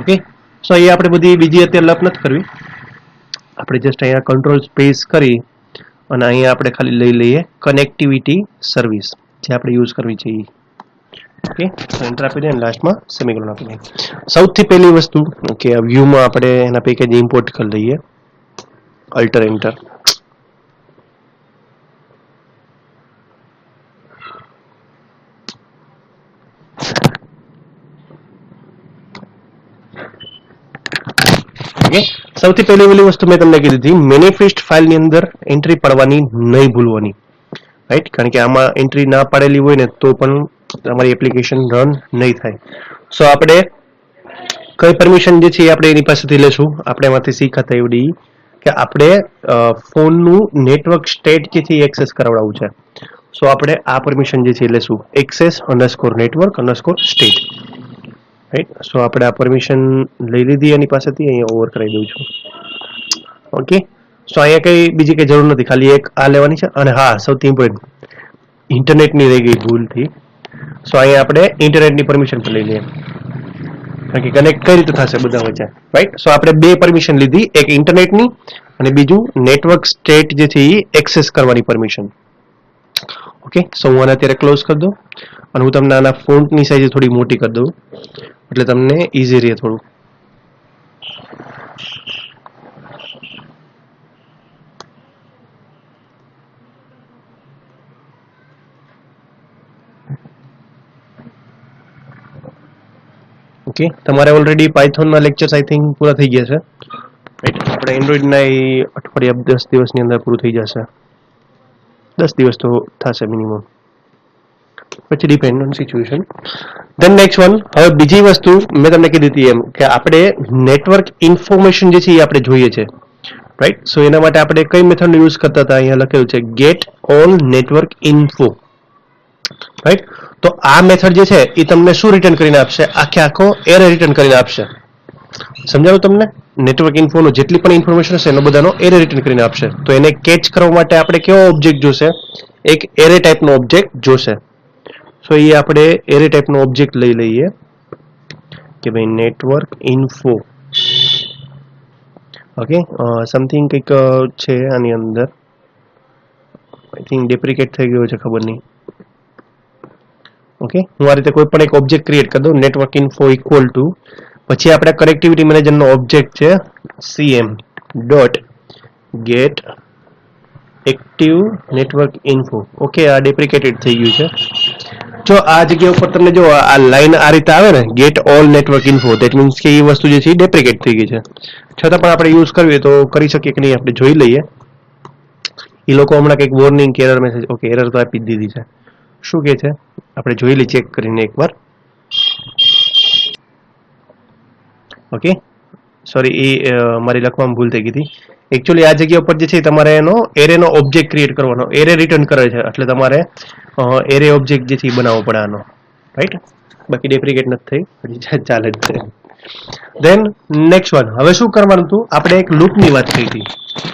S1: ઓકે, સો એ આપણે બધી બીજી અત્યારે લપ નથી કરવી. આપણે જસ્ટ અહીંયા કંટ્રોલ સ્પેસ કરી અને અહીંયા આપણે ખાલી લઈ લઈએ કનેક્ટિવિટી સર્વિસ જે આપણે યુઝ કરવી છે. ઓકે, એન્ટર આપી દઈએ અને લાસ્ટમાં સેમિકોલન આપી દઈએ. સૌથી પહેલી વસ્તુ કે વ્યૂમાં આપણે એના પેકેજ ઇમ્પોર્ટ કરી લઈએ. Alter enter. ઓકે, સૌથી પહેલી વસ્તુ મેં તમને કીધી હતી મેનિફેસ્ટ ફાઇલની અંદર એન્ટ્રી પાડવાની નહીં ભૂલવાની. રાઈટ, કારણ કે આમાં એન્ટ્રી ના પાડેલી હોય ને તો પણ તમારી એપ્લિકેશન રન નહીં થાય. સો આપણે કઈ પરમિશન જે છે એ આપણે એની પાસેથી લેશું. આપણે એમાંથી શીખાતા એવડી કે આપણે ફોનનું નેટવર્ક સ્ટેટ જે છે એ એક્સેસ કરાવડાવવું છે. સો આપણે આ પરમિશન જે છે એ લેશું, access underscore network underscore state. Right, so આપણે આ પરમિશન લઈ લીધી એની પાસેથી. અહીંયા ઓવર કરાવી દઉં છું. ઓકે, સો અહીંયા કઈ બીજી કઈ જરૂર નથી, ખાલી એક આ લેવાની છે. અને હા, સૌથી ઇમ્પોર્ટન્ટ ઇન્ટરનેટની રહી ગઈ ભૂલથી. સો અહીંયા આપણે ઇન્ટરનેટની પરમિશન પણ લઈ લઈએ કારણ કે કનેક્ટ કઈ રીતે થશે બધા વચ્ચે. રાઈટ, સો આપણે બે પરમિશન લીધી, એક ઇન્ટરનેટની અને બીજું નેટવર્ક સ્ટેટ જે છે એ એક્સેસ કરવાની પરમિશન. ઓકે, સો હું આને અત્યારે ક્લોઝ કરી દઉં અને હું તમને આના ફોન્ટની સાઈઝ થોડી મોટી કરી દઉં એટલે તમને ઈઝી રહે થોડું. ઓકે, તમારે ઓલરેડી પાયથોનના લેક્ચર્સ આઈ થિંક પૂરા થઈ ગયા છે, રાઈટ? આપણે એન્ડ્રોઈડના એ અઠવાડિયા 10 દિવસની અંદર પૂરું થઈ જશે, 10 દિવસ તો થશે મિનિમમ, પછી depend on situation. Than next one, હવે બીજી વસ્તુ મેં તમને કીધી હતી એમ કે આપણે નેટવર્ક ઇન્ફોર્મેશન જે છે એ આપણે જોઈએ છે, રાઈટ? સો એના માટે આપણે કઈ મેથડનો યુઝ કરતા હતા? અહીંયા લખેલું છે get all network info, right? તો આ મેથડ જે છે એ તમને શું રિટર્ન કરીને આપશે? આખો એરે રિટર્ન કરીને આપશે. સમજાવું તમને? નેટવર્ક ઇન્ફોનો જેટલી પણ ઇન્ફોર્મેશન હશે એનો બધાનો એરે રિટર્ન કરીને આપશે. તો એને કેચ કરવા માટે આપણે કેવો ઓબ્જેક્ટ જોશે? એક એરે ટાઈપનો ઓબ્જેક્ટ જોશે. સો એ આપણે એરે ટાઈપનો ઓબ્જેક્ટ લઈ લઈએ કે ભાઈ નેટવર્ક ઇન્ફો, ઓકે. સમથિંગ કંઈક છે આની અંદર, આઈ થિંક ડેપ્રિકેટ થઈ ગયો છે, ખબર નહીં. ઓકે, હું આ રીતે કોઈ પણ એક ઓબ્જેક્ટ ક્રિએટ કરી દઉં, નેટવર્ક ઇન્ફો ઇક્વલ ટુ, પછી આપણે કનેક્ટિવિટી મેનેજરનો ઓબ્જેક્ટ છે cm dot get active network info. Okay, આ ડેપ્રિકેટેડ થઈ ગયું છે. જો આ જગ્યા ઉપર તમને જો આ લાઈન આ રીતે આવે ને, get all network info, that means કે એ વસ્તુ જે છે એ ડેપ્રિકેટ થઈ ગઈ છે. છતાં પણ આપણે યુઝ કરવી તો કરી શકીએ કે નહીં, આપણે જોઈ લઈએ. એ લોકો હમણાં કંઈક વોર્નિંગ કે એરર મેસેજ, ઓકે એરર તો આપી જ દીધી છે. શું કે છે આપણે જોઈ લઈએ ચેક કરીને એકવાર. ઓકે, સોરી, એ મારી લખવામાં ભૂલ થઈ ગઈ હતી. એકચ્યુઅલી આ જગ્યા ઉપર જે છે તમારે એનો એરેનો ઓબ્જેક્ટ ક્રિએટ કરવાનો, એરે રિટર્ન કરે છે એટલે તમારે એરે ઓબ્જેક્ટ જે છે એ બનાવવો પડે આનો, રાઈટ? બાકી ડેપ્રિકેટ નથી થઈ, હજી ચાલે જ છે. ધેન નેક્સ્ટ વન, હવે શું કરવાનું હતું? આપણે એક લૂપની વાત કરી હતી,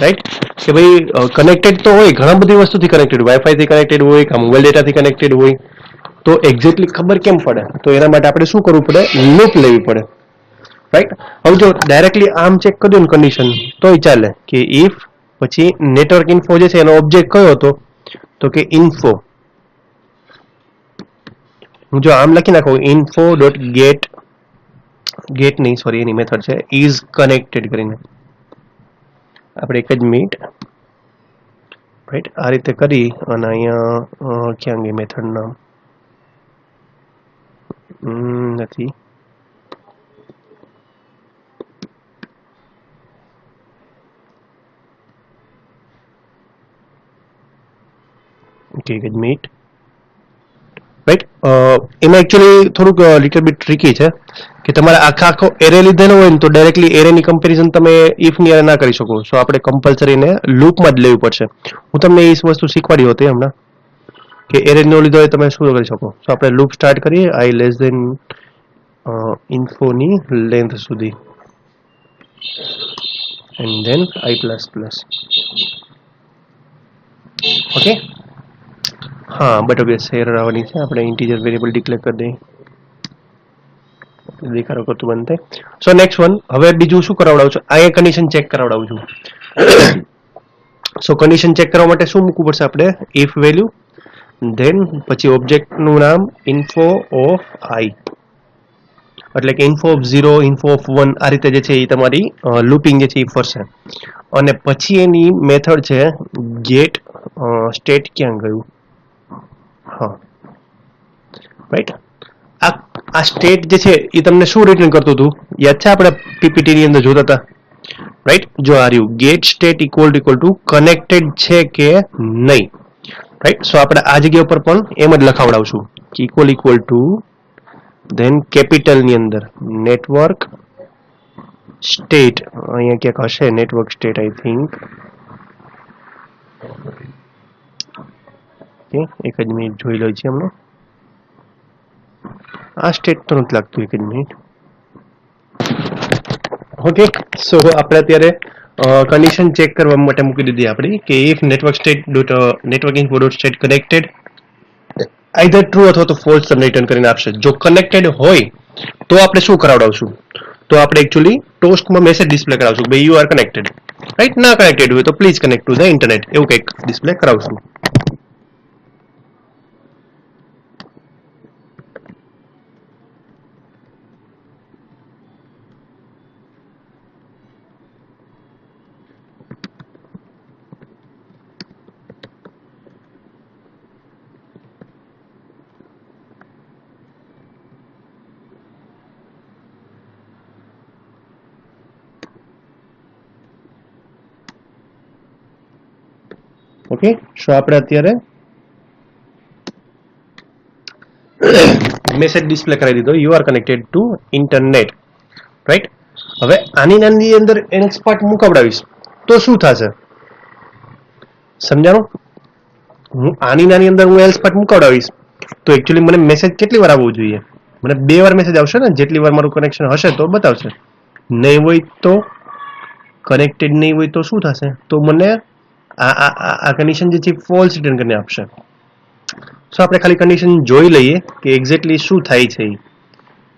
S1: રાઈટ? કે ભાઈ કનેક્ટેડ તો હોય, ઘણા બધી વસ્તુથી કનેક્ટેડ, વાઈફાઈ થી કનેક્ટેડ હોય કે મોબાઈલ ડેટાથી કનેક્ટેડ હોય, તો એક્ઝેક્ટલી ખબર કેમ પડે? તો એના માટે આપણે શું કરવું પડે? લૂપ લેવી પડે, રાઈટ? હવે જો ડાયરેક્ટલી આમ ચેક કરી દો ને કન્ડિશન તોય ચાલે કે ઇફ પછી નેટવર્ક ઇન્ફો જે છે એનો ઓબ્જેક્ટ કયો હતો? તો કે ઇન્ફો. હું જો આમ લખી નાખું ઇન્ફો ડોટ ગેટ, ગેટ નહીં સોરી એની મેથડ છે ઇઝ કનેક્ટેડ કરીને, આપણે એક જ મિનિટ, રાઈટ? આ રીતે કરી અને અહીંયા ક્યાં ગઈ મેથડ નામ? નથી. ઓકે, એક જ મિનિટ, રાઈટ? એમાં એકચ્યુઅલી થોડુંક લિટલ બિટ ટ્રિકી છે કે તમારે આખો એરે લીધેલો હોય ને તો ડાયરેક્ટલી એરેની કમ્પેરિઝન તમે ઇફની એરે ના કરી શકો. સો આપણે કમ્પલસરીને લૂપમાં જ લેવું પડશે. હું તમને એ વસ્તુ શીખવાડી હતી હમણાં કે એરે નો લીધો હોય તમે શું કરી શકો. સો આપણે લૂપ સ્ટાર્ટ કરીએ આઈ લેસ ધેન ઇન્ફોની લેન્થ સુધી, and then I plus plus. Okay, હા બટ ઓબ્વિયસ એરર આવવાની છે, આપણે ઇન્ટીજર વેરિયેબલ ડિક્લેર કરી દઈએ, દેખાડો કરતું બંધ થાય. સો નેક્સ્ટ વન, હવે બીજું શું કરાવડાવું છું? અહીંયા કન્ડિશન ચેક કરાવડાવું છું. સો કન્ડિશન ચેક કરવા માટે શું મૂકવું પડશે આપણે? ઇફ વેલ્યુ, ધેન પછી ઓબ્જેક્ટનું નામ ઇન્ફો ઓફ આઈ, એટલે કે ઇન્ફો ઓફ 0, ઇન્ફો ઓફ 1, આ રીતે જે છે એ તમારી લૂપિંગ જે છે એ ફરશે. અને પછી એની મેથડ છે ગેટ સ્ટેટ. ક્યાં ગયું? હા, રાઈટ. આ સ્ટેટ જે છે એ તમને શું રિટર્ન કરતું હતું? યાદ છે આપણે પીપીટી ની અંદર જોતા હતા, રાઈટ? જો આ રહ્યું get state equal to connected છે કે નહીં, રાઈટ? સો આપણે આ જગ્યા ઉપર પણ એમ જ લખાવડાવશું ઇક્વલ ટુ, ધેન કેપિટલ ની અંદર નેટવર્ક સ્ટેટ, અહીંયા ક્યાંક હશે નેટવર્ક સ્ટેટ આઈ થિંક. એક જ મિનિટ જોઈ લો છે હમણાં. આ સ્ટેટ તો નથી લાગતું, એક જ મિનિટ. ઓકે, સો આપણે અત્યારે કન્ડિશન ચેક કરવા માટે મૂકી દીધી આપણી કે if network state dot network info dot state connected, either true અથવા તો ફોલ્સ તમને રિટર્ન કરીને આપશે. જો કનેક્ટેડ હોય તો આપણે શું કરાવડાવશું? તો આપણે એકચ્યુઅલી ટોસ્ટમાં મેસેજ ડિસ્પ્લે કરાવશું ભાઈ યુ આર કનેક્ટેડ, રાઈટ? ના કનેક્ટેડ હોય તો please connect to the internet, એવું કંઈક ડિસ્પ્લે કરાવશું. ઓકે, સો આપણે અત્યારે મેસેજ ડિસ્પ્લે કરી દીધો, you are connected to internet, right. હવે આની નાની અંદર એલ્સ પાર્ટ મુકાવડાવીશ તો શું થશે સમજાણું? હું આની નાની અંદર હું એલ્સ પાર્ટ મુકાવડાવીશ તો એકચ્યુઅલી મને મેસેજ કેટલી વાર આવવું જોઈએ? મને 2 વાર મેસેજ આવશે ને, જેટલી વાર મારું કનેક્શન હશે તો બતાવશે. નહીં હોય તો, કનેક્ટેડ નહીં હોય તો શું થશે? તો મને આ કન્ડિશન જે છે ફોલ્સ રિટર્ન કરીને આપશે. સો આપણે ખાલી કન્ડિશન જોઈ લઈએ કે એક્ઝેક્ટલી શું થાય છે.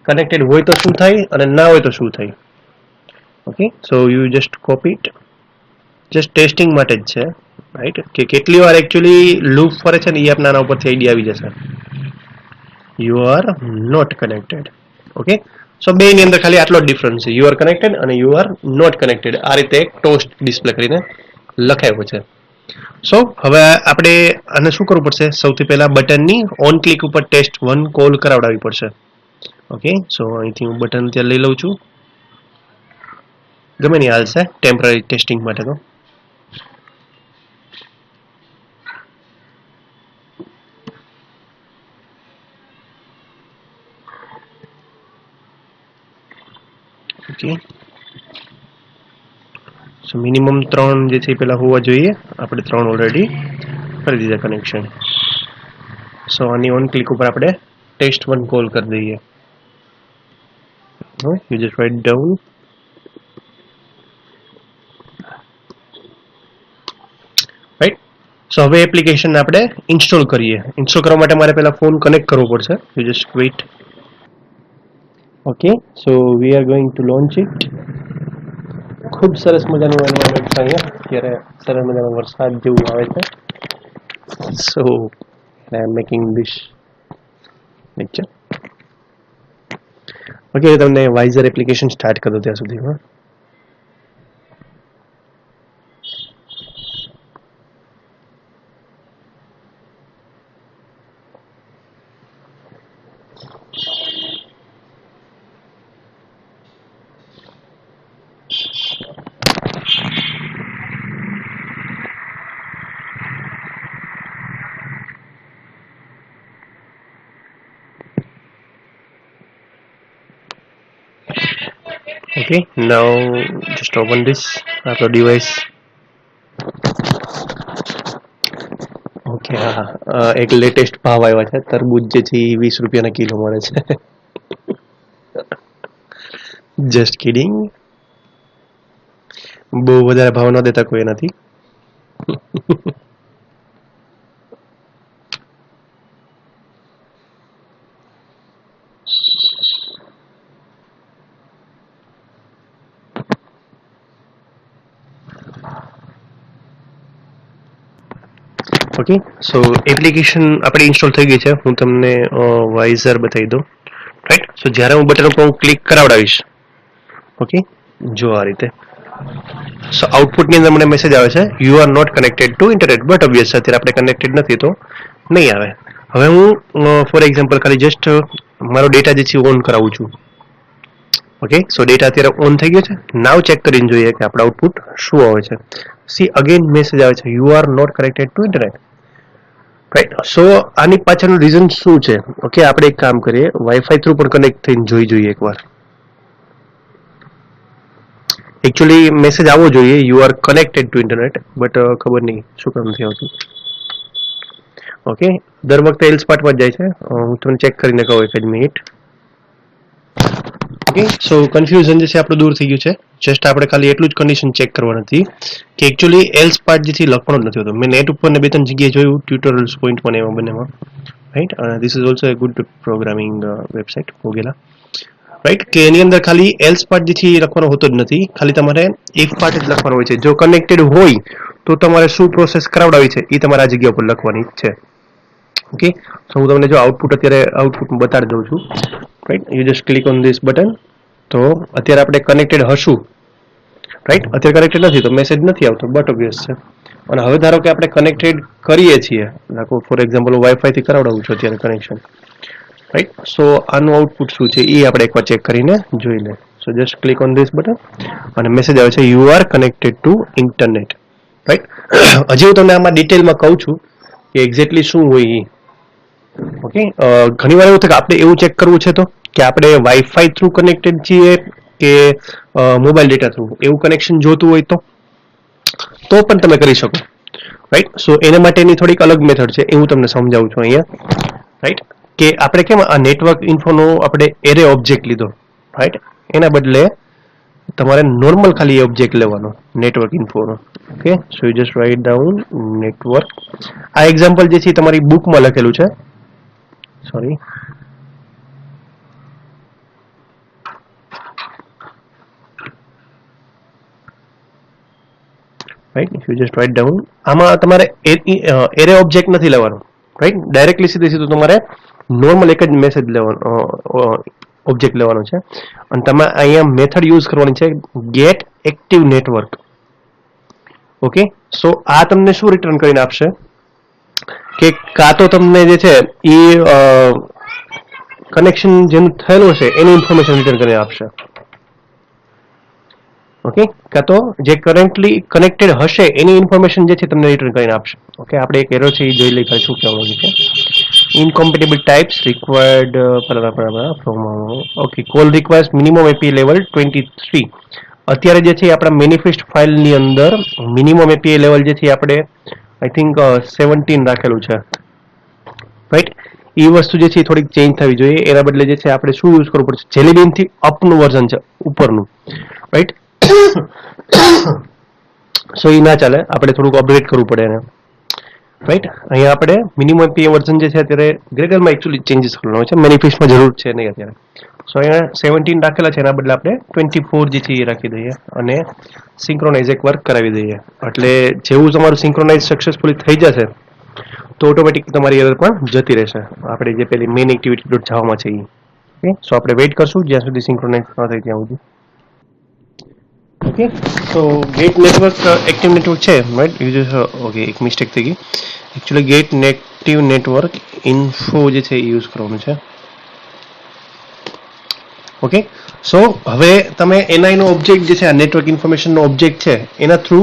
S1: કનેક્ટેડ હોય તો શું થાય અને ના હોય તો શું થાય. Okay, so you just copy it, just testing માટે જ છે, રાઈટ, કે કેટલી વાર એકચ્યુઅલી લૂપ ફરે છે ને એ આપના ઉપરથી આઈડિયા આવી જશે. You are not connected. Okay, so બે ની અંદર ખાલી આટલો જ ડિફરન્સ છે, યુ આર કનેક્ટેડ અને યુ આર નોટ કનેક્ટેડ. આ રીતે એક ટોસ્ટ ડિસ્પ્લે કરીને લખાયું છે. સો હવે આપણે આને શું કરવું પડશે? સૌથી પહેલા બટનની ઓન ક્લિક ઉપર ટેસ્ટ 1 કોલ કરાવડાવવી પડશે. ઓકે, સો અહીંથી હું બટન ત્યાં લઈ લઉં છું, ગમે નહીં હાલશે ટેમ્પરરી ટેસ્ટિંગ માટે તો. ઓકે, સો મિનિમમ 3 જે છે પેલા હોવા જોઈએ. આપણે 3 ઓલરેડી કરી દીધા કનેક્શન. સો આની ઓન ક્લિક ઉપર આપણે ટેસ્ટ 1 કોલ કરી દઈએ. You just write down. Right, so હવે એપ્લિકેશન આપણે ઇન્સ્ટોલ કરીએ. ઇન્સ્ટોલ કરવા માટે મારે પહેલા ફોન કનેક્ટ કરવો પડશે. You just weight. Okay, so we are going to launch it. ખૂબ સરસ મજાનું એન્વાયરમેન્ટ છે અહીંયા, અત્યારે સરસ મજાનો વરસાદ જેવું આવે છે. So I am making this lecture. Okay, તમને વાઇઝર એપ્લિકેશન સ્ટાર્ટ કરો ત્યાં સુધીમાં. Okay, now just open this આપણો device. ઓકે, હા, એક લેટેસ્ટ ભાવ આવ્યા છે. તરબૂચ જે છે એ 20 રૂપિયાના કિલો મળે છે. Just kidding. બહુ વધારે ભાવ ન દેતા કોઈ નથી. ઓકે, સો એપ્લિકેશન આપણી ઇન્સ્ટોલ થઈ ગઈ છે. હું તમને વાઇઝર બતાવી દઉં. રાઈટ, સો જ્યારે હું બટન ઉપર હું ક્લિક કરાવડાવીશ, ઓકે, જો આ રીતે. સો આઉટપુટની અંદર મને મેસેજ આવે છે you are not connected to internet, but obvious અત્યારે આપણે કનેક્ટેડ નથી તો નહીં આવે. હવે હું ફોર એક્ઝામ્પલ ખાલી જસ્ટ મારો ડેટા જે છે ઓન કરાવું છું. ઓકે, સો ડેટા અત્યારે ઓન થઈ ગયો છે. નાવ ચેક કરીને જોઈએ કે આપણું આઉટપુટ શું આવે છે. સી અગેન મેસેજ આવે છે you are not connected to internet. Right, so આની પાછળનું રીઝન શું છે? ઓકે, આપણે એક કામ કરીએ, વાઈફાઈ થ્રુ પણ કનેક્ટ થઈને જોઈ જોઈએ એકવાર. એકચ્યુઅલી મેસેજ આવવો જોઈએ you are connected to internet, but ખબર નહીં શું કામ નથી આવતું. ઓકે, દર વખતે એલ્સ પાર્ટમાં જ જાય છે. હું તમને ચેક કરીને કહું એક જ મિનિટ. ઓકે, સો કન્ફ્યુઝન જે છે આપણું દૂર થઈ ગયું છે. જસ્ટ આપણે ખાલી એટલું જ કન્ડિશન ચેક કરવાનું નથી કે એકચ્યુઅલી એલ્સ પાર્ટ જેથી લખવાનો જ નથી હોતો. મેં નેટ ઉપર ને 2-3 જગ્યાએ જોયું, ટ્યુટોરિયલ્સ પોઈન્ટમાં એમાં બંનેમાં. Right, this is also a good programming website મોગેલા. રાઈટ, કે એની અંદર ખાલી એલ્સ પાર્ટ જેથી લખવાનો હોતો જ નથી, ખાલી તમારે ઇફ પાર્ટ જ લખવાનો હોય છે. જો કનેક્ટેડ હોય તો તમારે શું પ્રોસેસ કરાવડાવી છે એ તમારે આ જગ્યા ઉપર લખવાની છે. ઓકે, સો હું તમને જો આઉટપુટ અત્યારે આઉટપુટ બતાડી દઉં છું. Right, you just click on this button. તો અત્યારે આપણે કનેક્ટેડ હશું. રાઈટ, અત્યારે કનેક્ટેડ નથી તો મેસેજ નથી આવતો, બટ ઓબ્વિયસ છે. અને હવે ધારો કે આપણે કનેક્ટેડ કરીએ છીએ, ફોર એક્ઝામ્પલ વાઈફાઈ થી કરાવડાવું છું અત્યારે કનેક્શન. રાઈટ, સો આનું આઉટપુટ શું છે એ આપણે એકવાર ચેક કરીને જોઈ લે. સો just click on this button અને મેસેજ આવે છે you are connected to internet. Right, હજી હું તમને આમાં ડિટેલમાં કહું છું કે એક્ઝેક્ટલી શું હોય. ઓકે, ઘણી વાર એવું થાય કે આપણે એવું ચેક કરવું છે તો કે આપણે વાઈફાઈ થ્રુ કનેક્ટેડ છીએ કે મોબાઈલ ડેટા થ્રુ, એવું કનેક્શન જોતું હોય તો પણ તમે કરી શકો. રાઈટ, સો એના માટેની થોડીક અલગ મેથડ છે એ હું તમને સમજાવું છું અહીંયા. રાઈટ, કે આપણે કેમ આ નેટવર્ક ઇન્ફોનો આપણે એરે ઓબ્જેક્ટ લીધો, રાઈટ, એના બદલે તમારે નોર્મલ ખાલી ઓબ્જેક્ટ લેવાનો નેટવર્ક ઇન્ફોનો. Okay, so you just write down network. આ એક્ઝામ્પલ જે છે તમારી બુકમાં લખેલું છે. Sorry, right, if you just write down. આમાં તમારે એરે ઓબ્જેક્ટ નથી લેવાનો, રાઈટ, ડાયરેક્ટલી સીધું તમારે નોર્મલ એક જ મેસેજ લેવાનો ઓબ્જેક્ટ લેવાનો છે અને તમે અહીંયા મેથડ યુઝ કરવાની છે gate active network. Okay, so આ તમને શું રિટર્ન કરીને આપશે કે કાં તો તમને જે છે એ કનેક્શન જેનું થયેલું છે એની ઇન્ફોર્મેશન રિટર્ન કરીને આપશે. ઓકે, કાં તો જે કરન્ટલી કનેક્ટેડ હશે એની ઇન્ફોર્મેશન જે છે તમને રિટર્ન કરીને આપશે. ઓકે, આપણે એક એરો છે એ જોઈ લઈએ શું કહેવાનું છે. Incompatible types required from. Okay, call requires minimum API level 23. અત્યારે જે છે આપણા મેનિફેસ્ટ ફાઇલની અંદર મિનિમમ એપીઆઈ લેવલ જે છે આપણે આઈ થિંક 17 રાખેલું છે. રાઈટ, એ વસ્તુ જે છે એ થોડીક ચેન્જ થવી જોઈએ. એના બદલે જે છે આપણે શું યુઝ કરવું પડશે, જેલીબીન થી અપનું વર્ઝન છે ઉપરનું. રાઈટ, સો એ ના ચાલે, આપણે થોડુંક અપગ્રેડ કરવું પડે એને. રાઈટ, અહીંયા આપણે મિનિમમ એપીઆઈ વર્ઝન જે છે અત્યારે ગ્રેડરમાં એકચ્યુઅલી ચેન્જીસ કરવાનો છે, મેનિફેસ્ટમાં જરૂર છે નહીં અત્યારે. સો અહીંયા 17 રાખેલા છે, એના બદલે આપણે 24 જે છે એ રાખી દઈએ અને સિંક્રોનાઇઝ એક વાર કરાવી દઈએ. એટલે જેવું તમારું સિંક્રોનાઇઝ સક્સેસફુલી થઈ જશે તો ઓટોમેટિક તમારી એરર પણ જતી રહેશે. આપણે જે પેલી મેઇન એક્ટિવિટી ડોટ જાવામાં છે એ. ઓકે, સો આપણે વેઇટ કરશું જ્યાં સુધી સિંક્રોનાઇઝ ન થાય ત્યાં સુધી. Okay, so get network active network છે, રાઈટ, યુઝર્સ. ઓકે, એક મિસ્ટેક થઈ ગઈ. Actually get active network info જે છે એ યુઝ કરવાનું છે. ઓકે, સો હવે તમે એનઆઈ નો ઓબ્જેક્ટ જે છે આ નેટવર્ક ઇન્ફોર્મેશનનો ઓબ્જેક્ટ છે એના થ્રુ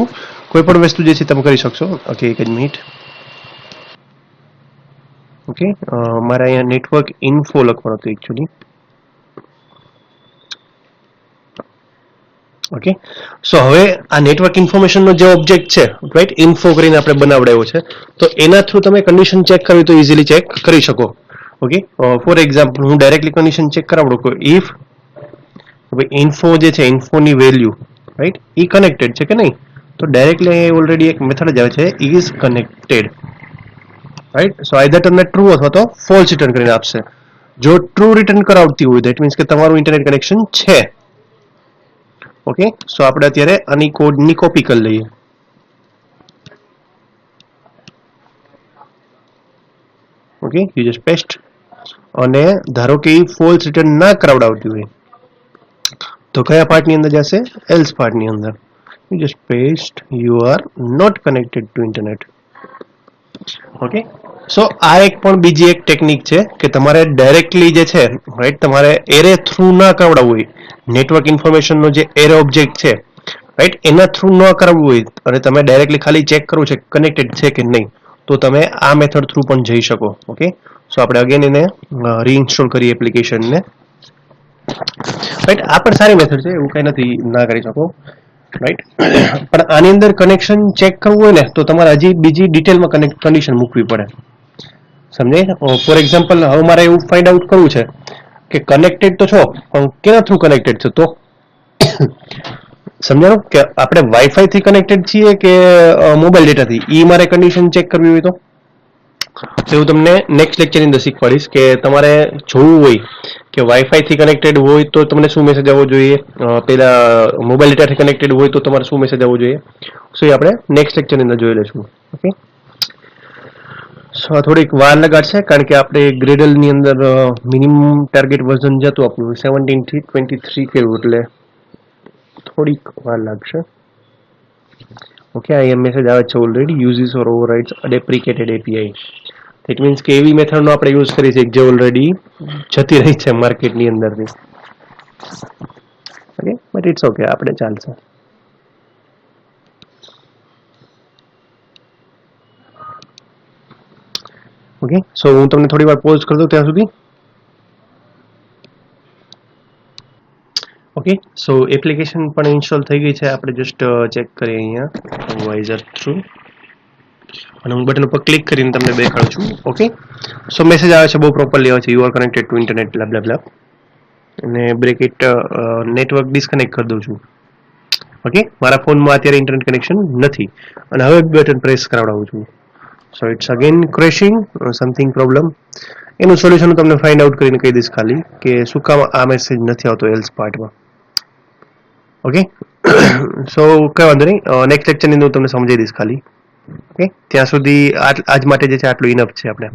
S1: કોઈ પણ વસ્તુ જે છે તમે કરી શકશો. ઓકે, એક જ મિનિટ. ઓકે, મારે અહીંયા નેટવર્ક ઇન્ફો લખવાનું હતું એકચ્યુઅલી. ઓકે, સો હવે આ નેટવર્ક ઇન્ફોર્મેશનનો જે ઓબ્જેક્ટ છે, રાઈટ, ઇન્ફો કરીને આપણે બનાવડાવ્યો છે, તો એના થ્રુ તમે કન્ડિશન ચેક કરવી તો ઇઝીલી ચેક કરી શકો. ઓકે, ફોર એક્ઝામ્પલ હું ડાયરેક્ટલી કન્ડિશન ચેક કરાવડું કે ઇફ ઇન્ફો જે છે ઇન્ફોની વેલ્યુ, રાઈટ, એ કનેક્ટેડ છે કે નહીં, તો ડાયરેક્ટલી ઓલરેડી એક મેથડ જ આવે છે is connected. Right, so either તમને ટ્રુ અથવા તો ફોલ્સ રિટર્ન કરીને આપશે. જો ટ્રુ રિટર્ન કરાવતી હોય દેટ મીન્સ કે તમારું ઇન્ટરનેટ કનેક્શન છે. ઓકે, સો આપણે અત્યારે આની કોડની કોપી કરી લઈએ. Okay, you just paste. અને ધારો કે એ ફોલ્સ રિટર્ન ના કરાવડાવતી હોય તો કયા પાર્ટની અંદર જશે, એલ્સ પાર્ટની અંદર. You just paste you are not connected to internet. Okay, so આ એક પણ બીજી એક ટેકનિક છે કે તમારે ડાયરેક્ટલી જે છે, રાઈટ, તમારે એરે થ્રુ ના કરાવડાવવું હોય નેટવર્ક ઇન્ફોર્મેશનનો જે એરે ઓબ્જેક્ટ છે, રાઈટ, એના થ્રુ ન કરાવવું હોય અને તમે ડાયરેક્ટલી ખાલી ચેક કરવું છે કનેક્ટેડ છે કે નહીં, તો તમે આ મેથડ થ્રુ પણ જઈ શકો. ઓકે, સો આપણે અગેન એને રીઇન્સ્ટોલ કરીએ એપ્લિકેશનને. રાઈટ, આ પણ સારી મેથડ છે, એવું કંઈ નથી ના કરી શકો. રાઈટ, પણ આની અંદર કનેક્શન ચેક કરવું હોય ને તો તમારે હજી બીજી ડિટેલમાં કન્ડિશન મૂકવી પડે. સમજે? ફોર એક્ઝામ્પલ હવે મારે એવું ફાઇન્ડ આઉટ કરવું છે કે કનેક્ટેડ તો છો પણ કેના થ્રુ કનેક્ટેડ છે, તો સમજાણું કે આપણે વાઈફાઈ થી કનેક્ટેડ છીએ કે મોબાઈલ ડેટાથી, એ મારે કન્ડિશન ચેક કરવી હોય તો હું તમને નેક્સ્ટ લેક્ચરની અંદર શીખવાડીશ કે તમારે જોવું હોય કે વાઈફાઈ થી કનેક્ટેડ હોય તો તમને શું મેસેજ આવવો જોઈએ, પેલા મોબાઈલ ડેટાથી કનેક્ટેડ હોય તો તમારે શું મેસેજ આવવો જોઈએ. સો એ આપણે નેક્સ્ટ લેક્ચરની અંદર જોઈ લઈશું. ઓકે, સો આ થોડીક વાર લગાડશે કારણ કે આપણે ગ્રેડલની અંદર મિનિમમ ટાર્ગેટ વર્ઝન જતું આપણું 17 થી 23 કેવું, એટલે થોડીક વાર લાગશે. ઓકે, અહીંયા મેસેજ આવે છે already uses or overrides deprecated API. It means કે એવી મેથડનો આપણે યુઝ કરી છે જે ઓલરેડી જતી રહી છે માર્કેટની અંદરથી. ઓકે, બટ ઇટ્સ ઓકે, આપણે ચાલશે. ઓકે, સો હું તમને થોડી વાર પોઝ કરી દઉં ત્યાં સુધી. ઓકે, સો એપ્લિકેશન પણ ઇન્સ્ટોલ થઈ ગઈ છે. આપણે જસ્ટ ચેક કરીએ અહીંયા વાઇઝર થ્રુ, અને હું બટન ઉપર ક્લિક કરીને તમને દેખાડું છું. ઓકે, સો મેસેજ આવે છે, બહુ પ્રોપરલી આવે છે, you are connected to internet બ્લા બ્લા બ્લા, અને બ્રેકેટ નેટવર્ક ડિસ્કનેક્ટ કરી દઉં છું. ઓકે, મારા ફોનમાં અત્યારે ઇન્ટરનેટ કનેક્શન નથી, અને હવે બટન પ્રેસ કરાવડાવું છું. So it's again crashing, something problem. એનું સોલ્યુશન હું તમને ફાઇન્ડ આઉટ કરીને કહી દઈશ ખાલી કે શું કામ આ મેસેજ નથી આવતો એલ્સ પાર્ટમાં. ઓકે, સો કઈ વાંધો નહીં, નેક્સ્ટ લેક્ચરની અંદર હું તમને સમજાવી દઈશ ખાલી. ઓકે, ત્યાં સુધી આજ માટે જે છે આટલું ઇનફ છે આપણે.